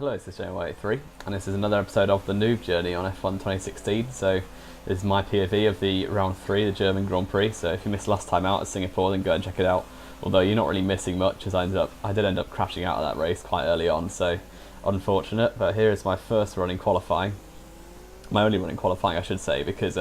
Hello, this is JY83, and this is another episode of the Noob Journey on F1 2016. So, this is my POV of the round 3, the German Grand Prix. So, if you missed last time out at Singapore, then go and check it out. Although you're not really missing much, as I did end up crashing out of that race quite early on. So, unfortunate. But here is my first run in qualifying, my only run in qualifying, I should say, because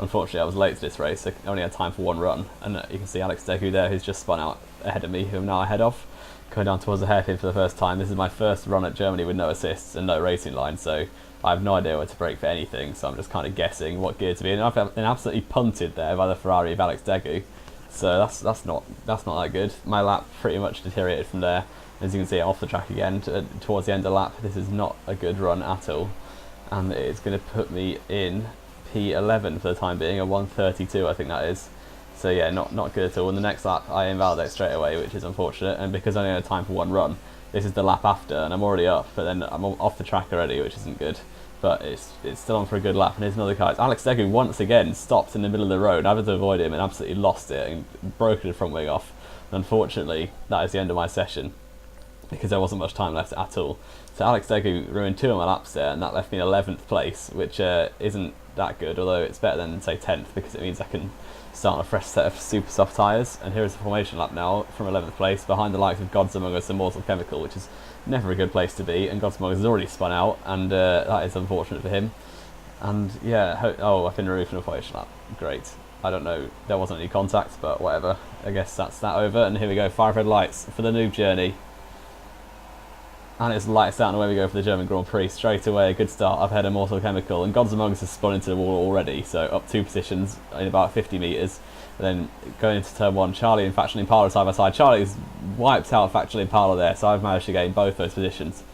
unfortunately I was late to this race. So I only had time for one run, and you can see Alex Degu there, who's just spun out ahead of me, who I'm now ahead of. Going down towards the hairpin for the first time. This is my first run at Germany with no assists and no racing line, so I have no idea where to brake for anything, so I'm just kind of guessing what gear to be in. I've been absolutely punted there by the Ferrari of Alex Degu, so that's not that good. My lap pretty much deteriorated from there. As you can see, I'm off the track again towards the end of the lap. This is not a good run at all, and it's going to put me in P11 for the time being, a 1:32 I think that is. So yeah, not good at all. In the next lap I invalidate straight away, which is unfortunate, and because I only had time for one run, this is the lap after and I'm already up, but then I'm off the track already, which isn't good. But it's still on for a good lap, and here's another car. Alex Degu once again stopped in the middle of the road. I had to avoid him and absolutely lost it and broke the front wing off. And unfortunately, that is the end of my session, because there wasn't much time left at all. So Alex Degu ruined 2 of my laps there, and that left me in 11th place, which isn't that good, although it's better than, say, 10th, because it means I can start on a fresh set of super soft tyres. And here is the formation lap now from 11th place, behind the likes of Gods Among Us and Mortal Chemical, which is never a good place to be, and Gods Among Us has already spun out, and that is unfortunate for him. And yeah, I've been removed from the formation lap. Great. I don't know, there wasn't any contact, but whatever. I guess that's that over, and here we go, 5 red lights for the Noob Journey. And it's lights out, and away we go for the German Grand Prix. Straight away, a good start. I've had a Mortal Chemical, and Gods Among Us has spun into the wall already, so up 2 positions in about 50 metres. Then going into turn 1, Charlie and Factual Impala side by side. Charlie's wiped out Factual Impala there, so I've managed to gain both those positions.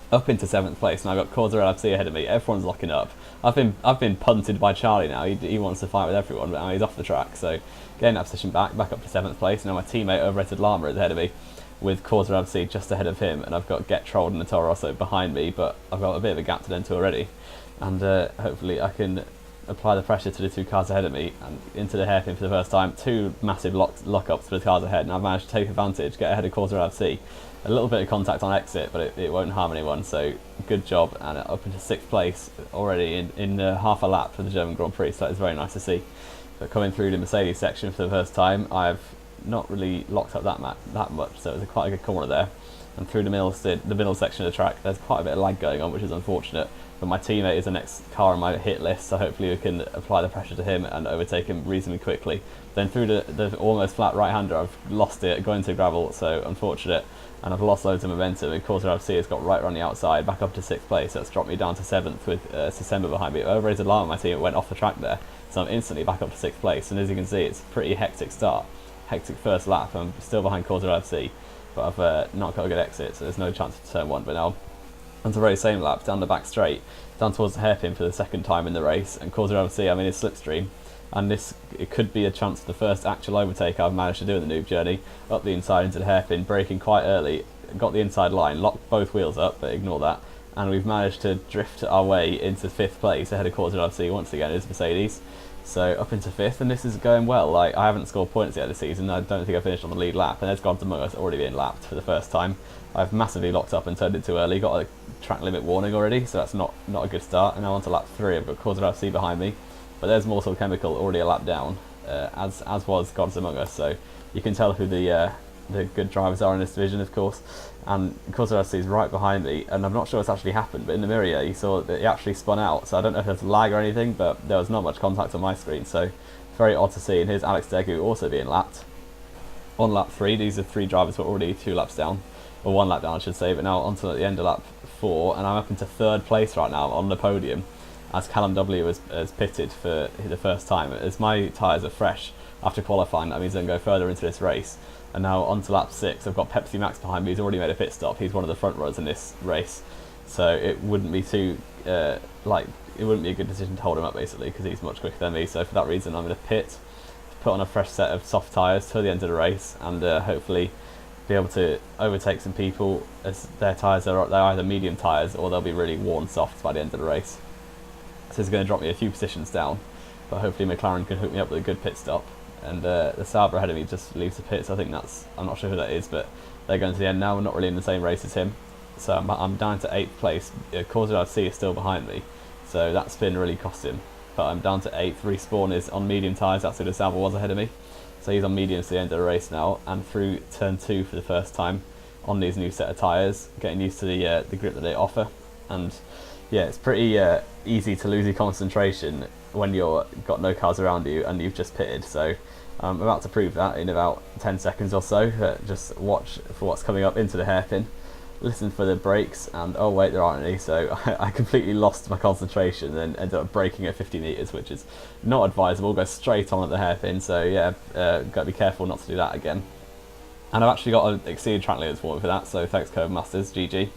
Up into 7th place, and I've got Corsa LFC ahead of me. Everyone's locking up. I've been punted by Charlie now. He wants to fight with everyone, but now he's off the track. So getting that position back up to 7th place. Now my teammate Overrated Llama is ahead of me, with Corsa LFC just ahead of him, and I've got Get Trolled and the Toro Rosso behind me, but I've got a bit of a gap to them two already. And hopefully I can apply the pressure to the 2 cars ahead of me and into the hairpin for the first time. 2 massive lock-ups for the cars ahead, and I've managed to take advantage, get ahead of Corsa LFC. A little bit of contact on exit, but it won't harm anyone, so good job. And up into 6th place already in half a lap for the German Grand Prix, so that is very nice to see. But coming through the Mercedes section for the first time, I've not really locked up that much, so it was quite a good corner there. And through the middle section of the track, there's quite a bit of lag going on, which is unfortunate. But my teammate is the next car on my hit list, so hopefully we can apply the pressure to him and overtake him reasonably quickly. Then through the almost flat right-hander, I've lost it, going to gravel, so unfortunate. And I've lost loads of momentum, and Corsa FC has got right around the outside, back up to 6th place. That's dropped me down to 7th with December behind me. Overrated Llama, my team, went off the track there, so I'm instantly back up to 6th place. And as you can see, it's a pretty hectic start. Hectic first lap. I'm still behind Corsa FC, but I've not got a good exit, so there's no chance to turn 1. But now onto the very same lap, down the back straight, down towards the hairpin for the 2nd time in the race, and Corsa FC, I'm in his slipstream, and it could be a chance for the first actual overtake I've managed to do in the Noob Journey. Up the inside into the hairpin, braking quite early, got the inside line, locked both wheels up, but ignore that, and we've managed to drift our way into 5th place ahead of Corsa FC once again. It's Mercedes. So up into 5th, and this is going well. Like, I haven't scored points yet this season. I don't think I finished on the lead lap, and there's Gods Among Us already being lapped for the first time. I've massively locked up and turned it too early. Got a track limit warning already, so that's not a good start. And now on to lap 3. I've got Corsa FC behind me, but there's Mortal Chemical already a lap down, as was Gods Among Us. So you can tell who the good drivers are in this division, of course. And Corsa FC is right behind me, and I'm not sure what's actually happened, but in the mirror here, you saw that he actually spun out, so I don't know if there's lag or anything, but there was not much contact on my screen, so very odd to see. And here's Alex Degu also being lapped on lap 3. These are 3 drivers who are already 2 laps down, or 1 lap down I should say, but now onto the end of lap 4, and I'm up into 3rd place right now on the podium, as Callum W has pitted for the first time. As my tyres are fresh after qualifying, that means I can go further into this race. And now on to lap 6, I've got Pepsi Max behind me. He's already made a pit stop. He's one of the front runners in this race, so it wouldn't be too it wouldn't be a good decision to hold him up basically, because he's much quicker than me. So for that reason, I'm going to pit, put on a fresh set of soft tyres to the end of the race, and hopefully be able to overtake some people, as their tyres they're either medium tyres or they'll be really worn soft by the end of the race. So it's going to drop me a few positions down, but hopefully McLaren can hook me up with a good pit stop. And the Sauber ahead of me just leaves the pits. I think I'm not sure who that is, but they're going to the end now. We're not really in the same race as him. So I'm down to 8th place. Causa LFC is still behind me, so that's been really costing. But I'm down to 8th. Respawn is on medium tyres. That's who the Salva was ahead of me. So he's on mediums to the end of the race now, and through turn 2 for the first time on these new set of tyres, getting used to the grip that they offer. And yeah, it's pretty easy to lose your concentration when you've got no cars around you and you've just pitted. So I'm about to prove that in about 10 seconds or so. Just watch for what's coming up into the hairpin, listen for the brakes, and oh wait, there aren't any. So I completely lost my concentration and then ended up braking at 50 metres, which is not advisable. Go straight on at the hairpin. So yeah, got to be careful not to do that again. And I've actually got an exceeded track limits for that, so thanks Curve Masters, GG.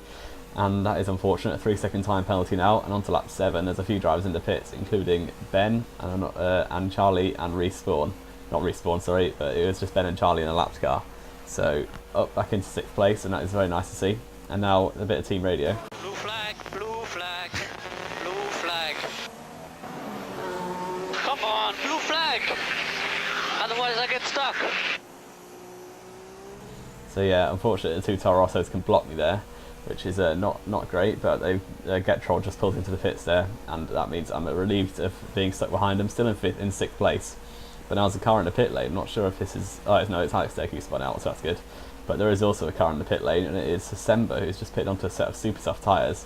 And that is unfortunate. 3-second time penalty now, and on to lap 7. There's a few drivers in the pits, including Ben and Charlie and Respawn. Not Respawn, sorry, but it was just Ben and Charlie in a lapped car. So up back into 6th place, and that is very nice to see. And now a bit of team radio. Blue flag, blue flag, blue flag. Come on, blue flag! Otherwise I get stuck. So yeah, unfortunately the 2 Toro Rossos can block me there, which is not great, but Get Troll just pulled into the pits there, and that means I'm relieved of being stuck behind them, still in 6th place. But now there's a car in the pit lane. I'm not sure if this is... Oh, no, it's Alex Deck who spun out, so that's good. But there is also a car in the pit lane, and it is December, who's just pitted onto a set of super soft tyres.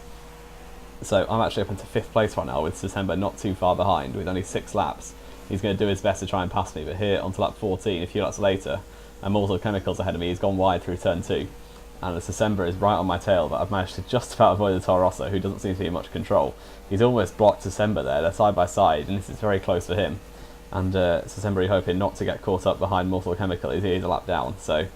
So I'm actually up into 5th place right now, with December not too far behind, with only 6 laps. He's going to do his best to try and pass me, but here onto lap 14, a few laps later, and Mortal Chemicals ahead of me. He's gone wide through turn 2. And the December is right on my tail, but I've managed to just about avoid the Toro Rosso, who doesn't seem to be in much control. He's almost blocked December there. They're side by side, and this is very close for him. And December hoping not to get caught up behind Mortal Chemical. He's a lap down, so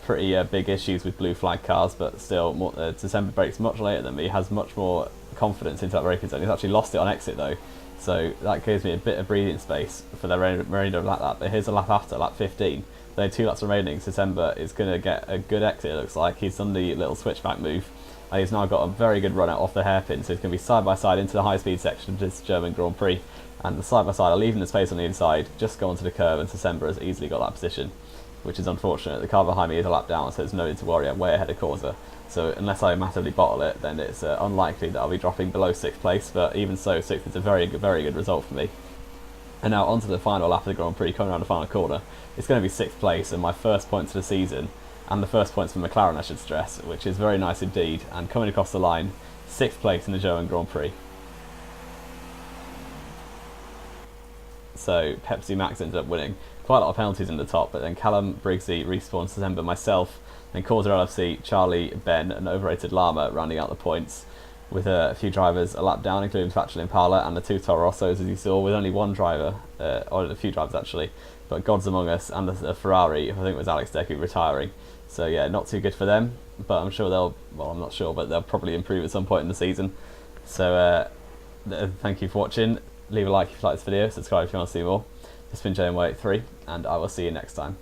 pretty big issues with blue flag cars, but still, December brakes much later than me. He has much more confidence into that braking zone. He's actually lost it on exit though, so that gives me a bit of breathing space for the remainder of that lap. But here's a lap after, lap 15. There are 2 laps remaining. December is going to get a good exit, it looks like. He's done the little switchback move, and he's now got a very good run out off the hairpin, so he's going to be side by side into the high speed section of this German Grand Prix. And the side by side are leaving the space on the inside, just go onto the curve, and December has easily got that position, which is unfortunate. The car behind me is a lap down, so there's no need to worry. I'm way ahead of Causa. So unless I massively bottle it, then it's unlikely that I'll be dropping below 6th place. But even so, 6th is a very good result for me. And now onto the final lap of the Grand Prix, coming around the final corner. It's going to be 6th place, and my first points of the season, and the first points for McLaren, I should stress, which is very nice indeed. And coming across the line, 6th place in the German Grand Prix. So Pepsi Max ended up winning. Quite a lot of penalties in the top, but then Callum, Briggsy, Respawn, December, myself, then Causa LFC, Charlie, Ben, and Overrated Llama rounding out the points, with a few drivers a lap down, including Factual Impala and the 2 Toro Rossos, as you saw, with only one driver, or a few drivers actually, but Gods Among Us and the Ferrari, I think it was Alex Deku, retiring. So yeah, not too good for them, but I'm sure they'll, well, I'm not sure, but they'll probably improve at some point in the season. So thank you for watching. Leave a like if you like this video, subscribe if you want to see more. This has been JM183, and I will see you next time.